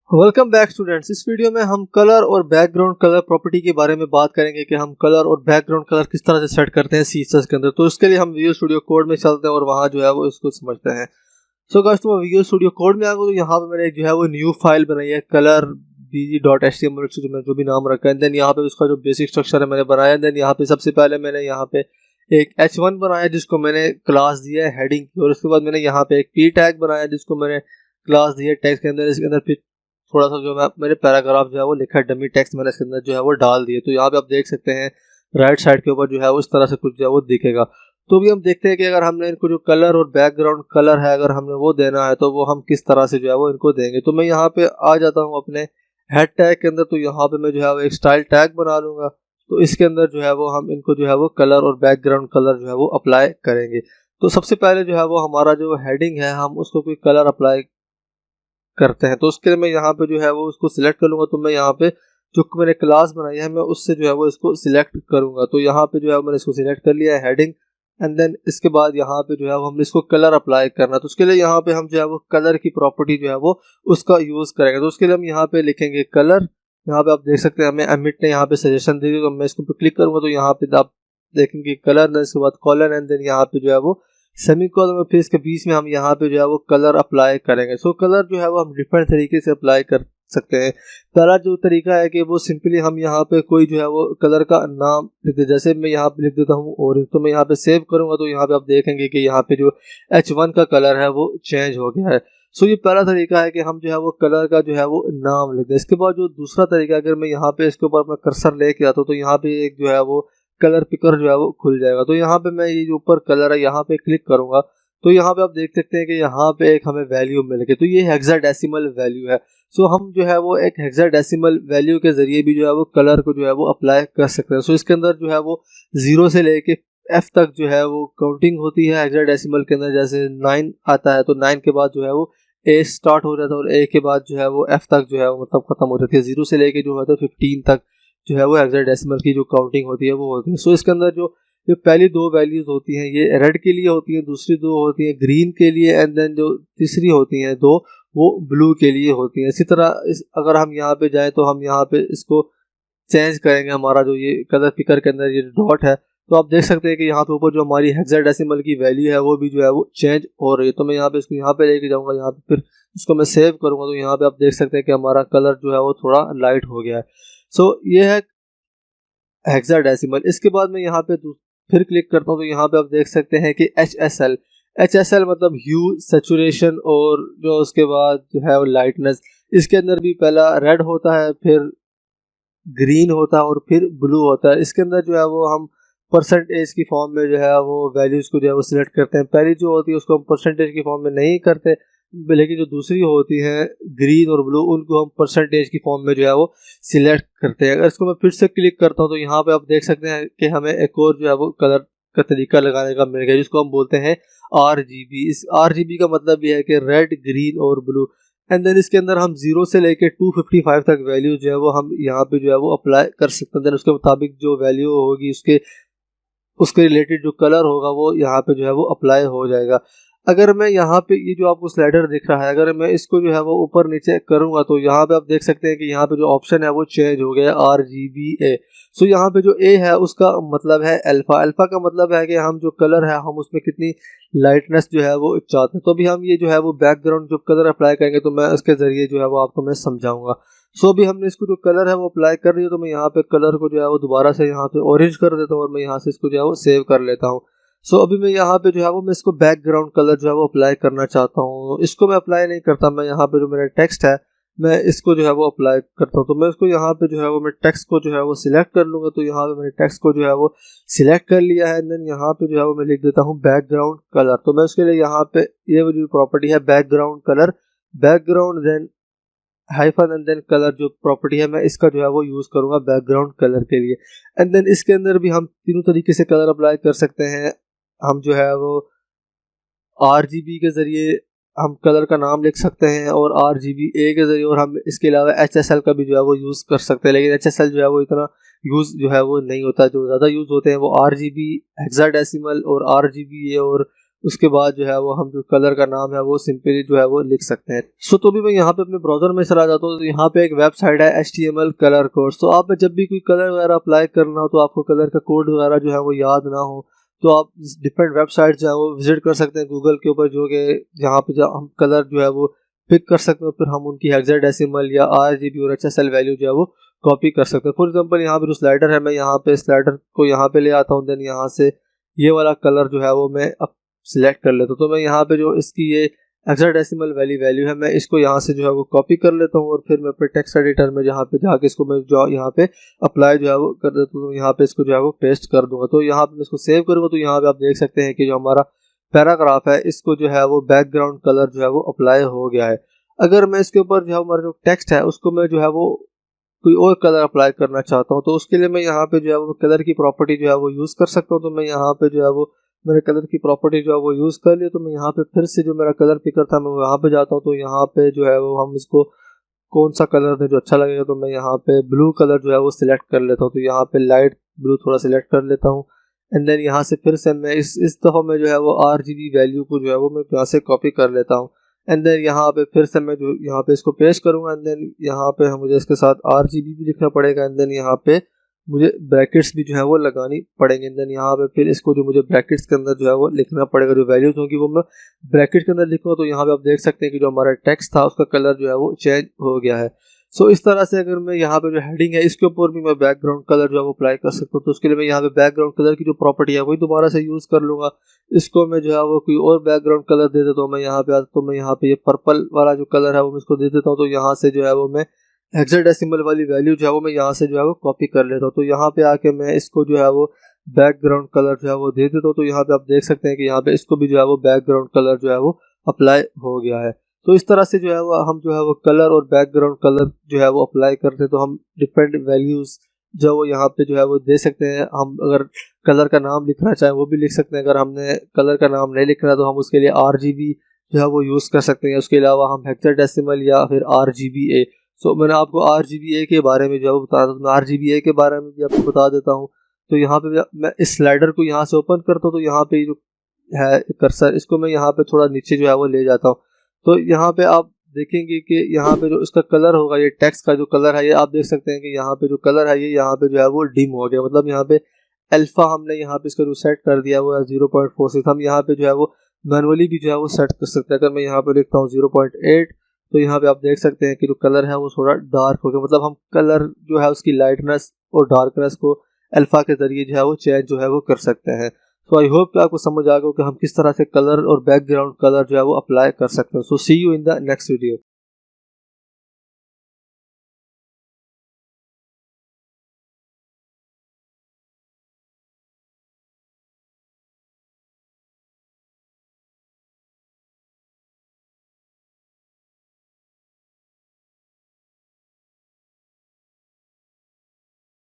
Welcome back students. इस video में हम कलर और बैकग्राउंड कलर प्रॉपर्टी के बारे में बात करेंगे कि हम कलर और बैकग्राउंड कलर किस तरह से सेट करते हैं सीएसएस के अंदर। तो इसके लिए हम विजुअल स्टूडियो कोड में चलते हैं और वहां जो है वो इसको समझते हैं। सो गाइस, तो विजुअल स्टूडियो कोड में आ गए तो यहाँ पे मैंने जो है वो न्यू फाइल बनाई है कलर bg.html, जो भी नाम रखा है। देन यहाँ पे उसका जो बेसिक स्ट्रक्चर है मैंने बनाया। देन यहाँ पे सबसे पहले मैंने यहाँ पे एक h1 बनाया जिसको मैंने क्लास दिया है हेडिंग की, और उसके बाद मैंने यहाँ पे एक p टैग बनाया जिसको मैंने क्लास दिया है टेक्स्ट के अंदर। इसके अंदर फिर थोड़ा सा जो मेरे पैराग्राफ जो है वो लिखा है, डमी टेक्स्ट मैंने इसके अंदर जो है वो डाल दिए। तो यहाँ पे आप देख सकते हैं राइट साइड के ऊपर जो है वो इस तरह से कुछ जो है वो दिखेगा। तो भी हम देखते हैं कि अगर हमने इनको जो कलर और बैकग्राउंड कलर है अगर हमने वो देना है तो वो हम किस तरह से जो है वो इनको देंगे। तो मैं यहाँ पे आ जाता हूँ अपने हेड टैग के अंदर। तो यहाँ पे मैं जो है वो एक स्टाइल टैग बना लूंगा। तो इसके अंदर जो है वो हम इनको जो है वो कलर और बैकग्राउंड कलर जो है वो अप्लाई करेंगे। तो सबसे पहले जो है वो हमारा जो हेडिंग है हम उसको कोई कलर अप्लाई करते हैं। तो उसके लिए मैं यहाँ पे जो है वो उसको सिलेक्ट कर लूंगा। तो मैं यहाँ पे जो मैंने क्लास बनाई है मैं उससे जो है वो इसको सिलेक्ट करूंगा। तो यहाँ पे जो है मैंने इसको सिलेक्ट कर लिया है हेडिंग। एंड देन इसके बाद यहाँ पे जो है वो हम इसको कलर अप्लाई करना। तो उसके लिए यहाँ पे हम जो है वो कलर की प्रॉपर्टी जो है वो उसका यूज करेंगे। तो उसके लिए हम यहाँ पे लिखेंगे कलर। यहाँ पे आप देख सकते हैं हमें अमित ने यहाँ पे सजेशन दी। तो मैं इसको पे क्लिक करूंगा तो यहाँ पे आप देखेंगे कलर, देन इसके बाद कॉलन, एंड देन यहाँ पे जो है वो सेमीकोलन में फिर इसके बीच में हम यहाँ पे जो है वो कलर अप्लाई करेंगे। सो कलर जो है वो हम डिफरेंट तरीके से अप्लाई कर सकते हैं। पहला जो तरीका है कि वो सिंपली हम यहाँ पे कोई जो है वो कलर का नाम लिख दे। जैसे मैं यहाँ पे लिख देता हूँ और तो मैं यहाँ पे सेव करूंगा तो यहाँ पे आप देखेंगे कि यहाँ पे जो H1 का कलर है वो चेंज हो गया है। सो ये पहला तरीका है कि हम जो है वो कलर का जो है वो नाम लिख दें। इसके बाद जो दूसरा तरीका, अगर मैं यहाँ पे इसके ऊपर अपना कर्सर लेके आता हूँ तो यहाँ पे एक जो है वो कलर पिकर जो है वो खुल जाएगा। तो यहाँ पे मैं ये जो ऊपर कलर है यहाँ पे क्लिक करूंगा तो यहाँ पे आप देख सकते हैं कि यहाँ पे एक हमें वैल्यू मिल गई। तो ये हेक्साडेसिमल वैल्यू है। सो हम जो है वो एक हेक्साडेसिमल वैल्यू के जरिए भी जो है वो कलर को जो है वो अप्लाई कर सकते हैं। सो इसके अंदर जो है वो 0 से लेके F तक जो है वो काउंटिंग होती है हेक्साडेसिमल के अंदर। जैसे 9 आता है तो 9 के बाद जो है वो A स्टार्ट हो जाता है और A के बाद जो है वो F तक जो है वो मतलब खत्म हो जाती है। 0 से लेके जो है 15 तक जो है वो हेक्साडेसिमल की जो काउंटिंग होती है वो होती है। सो इसके अंदर जो पहली दो वैल्यूज होती हैं ये रेड के लिए होती हैं, दूसरी दो होती हैं ग्रीन के लिए, एंड देन जो तीसरी होती हैं दो वो ब्लू के लिए होती हैं। इसी तरह अगर हम यहाँ पे जाएं तो हम यहाँ पे इसको चेंज करेंगे। हमारा जो ये कलर पिकर के अंदर ये डॉट है तो आप देख सकते हैं कि यहाँ पे ऊपर जो हमारी हेक्साडेसिमल की वैल्यू है वो भी जो है वो चेंज हो रही है। तो मैं यहाँ पे इसको यहाँ पे लेके जाऊँगा, यहाँ पे फिर इसको मैं सेव करूँगा तो यहाँ पे आप देख सकते हैं कि हमारा कलर जो है वो थोड़ा लाइट हो गया है। सो ये है हेक्साडेसिमल। इसके बाद मैं यहाँ पे फिर क्लिक करता हूँ तो यहाँ पे आप देख सकते हैं कि HSL मतलब ह्यू, सैचुरेशन और जो उसके बाद जो है वो लाइटनेस। इसके अंदर भी पहला रेड होता है, फिर ग्रीन होता है और फिर ब्लू होता है। इसके अंदर जो है वो हम परसेंटेज की फॉर्म में जो है वो वैल्यूज को जो है वो सिलेक्ट करते हैं। पहली जो होती है उसको हम परसेंटेज की फॉर्म में नहीं करते, लेकिन जो दूसरी होती है ग्रीन और ब्लू उनको हम परसेंटेज की फॉर्म में जो है वो सिलेक्ट करते हैं। अगर इसको मैं फिर से क्लिक करता हूँ तो यहाँ पे आप देख सकते हैं कि हमें एक और जो है वो कलर का तरीका लगाने का मिल गया जिसको हम बोलते हैं RGB। इस RGB का मतलब ये है कि रेड, ग्रीन और ब्लू। एंड देन इसके अंदर हम 0 से लेके 255 तक वैल्यू जो है वो हम यहाँ पे जो है वो अप्लाई कर सकते हैं। देन उसके मुताबिक जो वैल्यू होगी उसके रिलेटेड जो कलर होगा वो यहाँ पे जो है वो अप्लाई हो जाएगा। अगर मैं यहाँ पे ये जो आपको स्लाइडर दिख रहा है अगर मैं इसको जो है वो ऊपर नीचे करूँगा तो यहाँ पे आप देख सकते हैं कि यहाँ पे जो ऑप्शन है वो चेंज हो गया RGBA। सो यहाँ पे जो A है उसका मतलब है अल्फा। अल्फा का मतलब है कि हम जो कलर है हम उसमें कितनी लाइटनेस जो है वो चाहते हैं। तो अभी हम ये जो है वो बैकग्राउंड जो कलर अप्लाई करेंगे तो मैं उसके जरिए जो है वो आपको मैं समझाऊंगा। सो अभी हमने इसको जो कलर है वो अप्लाई कर दिया तो मैं यहाँ पे कलर को जो है वो दोबारा से यहाँ पे ऑरेंज कर देता हूँ और मैं यहाँ से इसको जो है वो सेव कर लेता हूँ। सो अभी मैं यहाँ पे जो है वो मैं इसको बैकग्राउंड कलर जो है वो अप्लाई करना चाहता हूँ। इसको मैं अप्लाई नहीं करता, मैं यहाँ पे जो मेरा टेक्स्ट है मैं इसको जो है वो अप्लाई करता हूँ। तो मैं इसको यहाँ पे जो है वो मैं टेक्स्ट को जो है वो सिलेक्ट कर लूँगा। तो यहाँ पे मैंने टेक्स्ट को जो है वो सिलेक्ट कर लिया है। देन यहाँ पे जो है वो मैं लिख देता हूँ बैकग्राउंड कलर। तो मैं उसके लिए यहाँ पे ये जो प्रॉपर्टी है background colour, background then hyphen and then colour जो प्रॉपर्टी है मैं इसका जो है वो यूज़ करूँगा बैकग्राउंड कलर के लिए। एंड देन इसके अंदर भी हम तीनों तरीके से कलर अप्लाई कर सकते हैं। हम जो है वो RGB के ज़रिए हम कलर का नाम लिख सकते हैं और RGBA के ज़रिए, और हम इसके अलावा HSL का भी जो है वो यूज़ कर सकते हैं। लेकिन HSL जो है वो इतना यूज़ जो है वो नहीं होता। जो ज़्यादा यूज़ होते हैं वो RGB, हेक्साडेसिमल और RGBA और उसके बाद जो है वो हम जो कलर का नाम है वो सिंपली जो है वो लिख सकते हैं। सो तो भी मैं यहाँ पे अपने ब्राउजर में चला जाता हूँ, तो यहाँ पे एक वेबसाइट है HTML कलर कोर्स। तो आप जब भी कोई कलर वगैरह अप्लाई करना हो तो आपको कलर का कोड वगैरह जो है वो याद ना हो, तो आप डिफरेंट वेबसाइट जो है वो विजिट कर सकते हैं गूगल के ऊपर, जो कि यहाँ पे जो हम कलर जो है वो पिक कर सकते हैं, फिर हम उनकी हेक्साडेसिमल या RGB और HSL वैल्यू जो है वो कॉपी कर सकते हैं। फॉर एग्जांपल यहाँ पे जो स्लाइडर है, मैं यहाँ पे स्लाइडर को यहाँ पे ले आता हूँ, देन यहाँ से ये वाला कलर जो है वो मैं अब सिलेक्ट कर लेता हूँ। तो मैं यहाँ पे जो इसकी ये हेक्साडेसिमल वैल्यू है, मैं इसको यहाँ से जो है वो कॉपी कर लेता हूँ और फिर मैं अपने टेक्स्ट एडिटर में जहाँ पे जाके इसको मैं जो यहाँ पे अप्लाई जो है वो कर देता हूँ, यहाँ पे इसको जो है वो पेस्ट कर दूंगा। तो यहाँ पे मैं इसको सेव करूँगा तो यहाँ पे आप देख सकते हैं कि जो हमारा पैराग्राफ है इसको जो है वो बैकग्राउंड कलर जो है वो अप्लाई हो गया है। अगर मैं इसके ऊपर जो है हमारा जो टेक्स्ट है उसको मैं जो है वो कोई और कलर अप्लाई करना चाहता हूँ, तो उसके लिए मैं यहाँ पे जो है वो कलर की प्रॉपर्टी जो है वो यूज़ कर सकता हूँ। तो मैं यहाँ पे जो है वो मैंने कलर की प्रॉपर्टी जो है वो यूज़ कर लिया, तो मैं यहाँ पे फिर से जो मेरा कलर पिकर था मैं वहाँ पे जाता हूँ। तो यहाँ पे जो है वो हम इसको कौन सा कलर है जो अच्छा लगेगा, तो मैं यहाँ पे ब्लू कलर जो है वो सिलेक्ट कर लेता हूँ। तो यहाँ पे लाइट ब्लू थोड़ा सिलेक्ट कर लेता हूँ, एंड देन यहाँ से फिर से मैं इस दफ़ा मैं जो है वो RGB वैल्यू को जो है वो मैं यहाँ से कॉपी कर लेता हूँ, एंड देन यहाँ पे फिर से मैं जो यहाँ पे इसको पेस्ट करूँगा, एंड देन यहाँ पे मुझे इसके साथ RGB भी लिखना पड़ेगा, एंड देन यहाँ पे मुझे ब्रैकेट्स भी जो है वो लगानी पड़ेंगे, एंड देन यहाँ पे फिर इसको जो मुझे ब्रैकेट्स के अंदर जो है वो लिखना पड़ेगा, जो वैल्यूज होंगी वो मैं ब्रैकेट के अंदर लिखूँगा। तो यहाँ पे आप देख सकते हैं कि जो हमारा टेक्स्ट था उसका कलर जो है वो चेंज हो गया है। सो इस तरह से अगर मैं यहाँ पे जो हेडिंग है इसके ऊपर भी मैं बैकग्राउंड कलर जो है वो अप्लाई कर सकता हूँ। तो उसके लिए मैं यहाँ पे बैकग्राउंड कलर की जो प्रॉपर्टी है वही दोबारा से यूज़ कर लूँगा। इसको मैं जो है वो कोई और बैकग्राउंड कलर दे देता हूँ। मैं यहाँ पे आता तो मैं यहाँ पे ये पर्पल वाला जो कलर है वो मैं इसको दे देता हूँ। तो यहाँ से जो है वो मैं हेक्साडेसिमल वाली वैल्यू जो है वो मैं यहाँ से जो है वो कॉपी कर लेता हूँ। तो यहाँ पे आके मैं इसको जो है वो बैकग्राउंड कलर जो है वो दे देता हूँ। तो यहाँ पे आप देख सकते हैं कि यहाँ पे इसको भी जो है वो बैकग्राउंड कलर जो है वो अप्लाई हो गया है। तो इस तरह से जो है वो हम जो है वो कलर और बैकग्राउंड कलर जो है वो अप्लाई करते हैं। तो हम डिफरेंट वैल्यूज़ जो वो यहाँ पे जो है वो दे सकते हैं। हम अगर कलर का नाम लिखना चाहें वो भी लिख सकते हैं। अगर हमने कलर का नाम नहीं लिखना तो हम उसके लिए RGB जो है वो यूज़ कर सकते हैं। उसके अलावा हम हेक्साडेसिमल या फिर RGBA। सो मैंने आपको RGBA के बारे में जो है वो बताया था, तो मैं RGBA के बारे में भी आपको बता देता हूँ। तो यहाँ पे मैं इस स्लाइडर को यहाँ से ओपन करता हूँ, तो यहाँ पे जो है कर्सर इसको मैं यहाँ पे थोड़ा नीचे जो है वो ले जाता हूँ। तो यहाँ पे आप देखेंगे कि यहाँ पे जो इसका कलर होगा, ये टेक्स्ट का जो कलर है, ये आप देख सकते हैं कि यहाँ पे जो कलर है ये यहाँ पे जो है वो डिम हो गया। मतलब यहाँ पे अल्फा हमने यहाँ पे इसका जो सेट कर दिया वो है 0.46। हम यहाँ पे जो है वो मैनुअली भी जो है वो सेट कर सकते हैं। अगर मैं यहाँ पे लिखता हूँ 0.8, तो यहाँ पे आप देख सकते हैं कि जो कलर है वो थोड़ा डार्क हो गया। मतलब हम कलर जो है उसकी लाइटनेस और डार्कनेस को अल्फा के जरिए जो है वो चेंज जो है वो कर सकते हैं। तो आई होप कि आपको समझ आ गया कि हम किस तरह से कलर और बैकग्राउंड कलर जो है वो अप्लाई कर सकते हैं। So see you in the next video.